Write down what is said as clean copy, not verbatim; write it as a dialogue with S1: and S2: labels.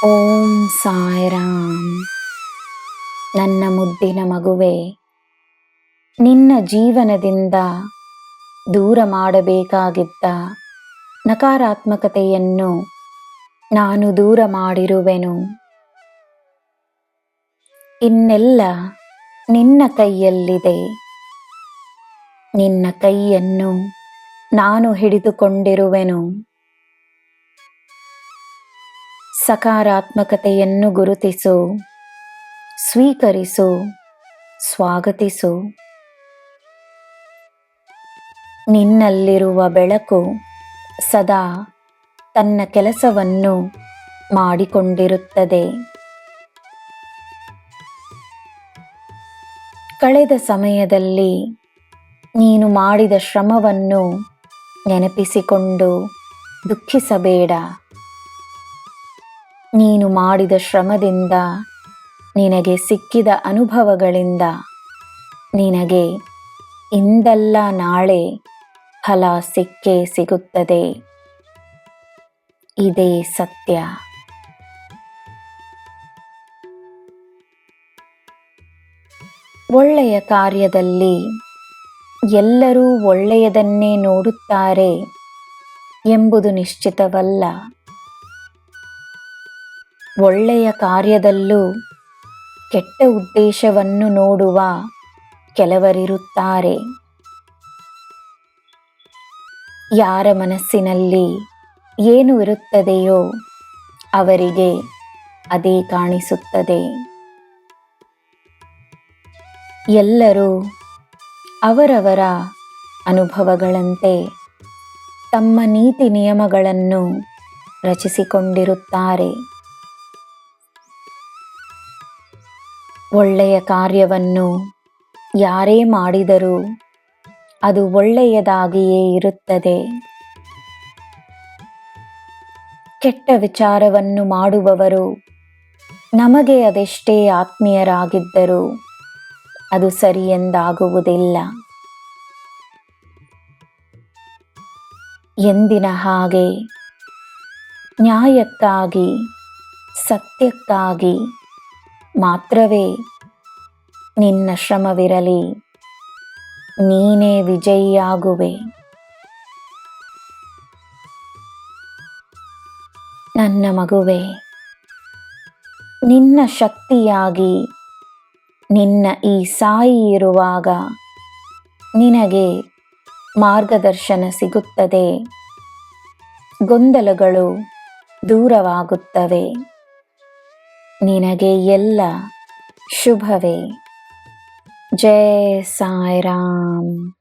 S1: ಓಂ ಸಾಯಿರಾಮ್. ನನ್ನ ಮುದ್ದಿನ ಮಗುವೆ, ನಿನ್ನ ಜೀವನದಿಂದ ದೂರ ಮಾಡಬೇಕಾಗಿದ್ದ ನಕಾರಾತ್ಮಕತೆಯನ್ನು ನಾನು ದೂರ ಮಾಡಿರುವೆನು. ಇನ್ನೆಲ್ಲ ನಿನ್ನ ಕೈಯಲ್ಲಿದೆ. ನಿನ್ನ ಕೈಯನ್ನು ನಾನು ಹಿಡಿದುಕೊಂಡಿರುವೆನು. ಸಕಾರಾತ್ಮಕತೆಯನ್ನು ಗುರುತಿಸು, ಸ್ವೀಕರಿಸು, ಸ್ವಾಗತಿಸು. ನಿನ್ನಲ್ಲಿರುವ ಬೆಳಕು ಸದಾ ತನ್ನ ಕೆಲಸವನ್ನು ಮಾಡಿಕೊಂಡಿರುತ್ತದೆ. ಕಳೆದ ಸಮಯದಲ್ಲಿ ನೀನು ಮಾಡಿದ ಶ್ರಮವನ್ನು ನೆನಪಿಸಿಕೊಂಡು ದುಃಖಿಸಬೇಡ. ನೀನು ಮಾಡಿದ ಶ್ರಮದಿಂದ ನಿನಗೆ ಸಿಕ್ಕಿದ ಅನುಭವಗಳಿಂದ ನಿನಗೆ ಇಂದಲ್ಲ ನಾಳೆ ಫಲ ಸಿಕ್ಕೇ ಸಿಗುತ್ತದೆ. ಇದೇ ಸತ್ಯ. ಒಳ್ಳೆಯ ಕಾರ್ಯದಲ್ಲಿ ಎಲ್ಲರೂ ಒಳ್ಳೆಯದನ್ನೇ ನೋಡುತ್ತಾರೆ ಎಂಬುದು ನಿಶ್ಚಿತವಲ್ಲ. ಒಳ್ಳೆಯ ಕಾರ್ಯದಲ್ಲೂ ಕೆಟ್ಟ ಉದ್ದೇಶವನ್ನು ನೋಡುವ ಕೆಲವರಿರುತ್ತಾರೆ. ಯಾರ ಮನಸ್ಸಿನಲ್ಲಿ ಏನು ಇರುತ್ತದೆಯೋ ಅವರಿಗೆ ಅದೇ ಕಾಣಿಸುತ್ತದೆ. ಎಲ್ಲರೂ ಅವರವರ ಅನುಭವಗಳಂತೆ ತಮ್ಮ ನೀತಿ ನಿಯಮಗಳನ್ನು ರಚಿಸಿಕೊಂಡಿರುತ್ತಾರೆ. ಒಳ್ಳೆಯ ಕಾರ್ಯವನ್ನು ಯಾರೇ ಮಾಡಿದರೂ ಅದು ಒಳ್ಳೆಯದಾಗಿಯೇ ಇರುತ್ತದೆ. ಕೆಟ್ಟ ವಿಚಾರವನ್ನು ಮಾಡುವವರು ನಮಗೆ ಅದೆಷ್ಟೇ ಆತ್ಮೀಯರಾಗಿದ್ದರೂ ಅದು ಸರಿಯೆಂದಾಗುವುದಿಲ್ಲ. ಎಂದಿನ ಹಾಗೆ ನ್ಯಾಯಕ್ಕಾಗಿ, ಸತ್ಯಕ್ಕಾಗಿ ಮಾತ್ರವೇ ನಿನ್ನ ಶ್ರಮವಿರಲಿ. ನೀನೇ ವಿಜಯಿಯಾಗುವೆ. ನನ್ನ ಮಗುವೆ, ನಿನ್ನ ಶಕ್ತಿಯಾಗಿ ನಿನ್ನ ಈ ಸಾಯಿ ಇರುವಾಗ ನಿನಗೆ ಮಾರ್ಗದರ್ಶನ ಸಿಗುತ್ತದೆ. ಗೊಂದಲಗಳು ದೂರವಾಗುತ್ತವೆ. ನಿನಗೆ ಎಲ್ಲ ಶುಭವೇ. ಜೈ ಸಾಯಿರಾಮ್.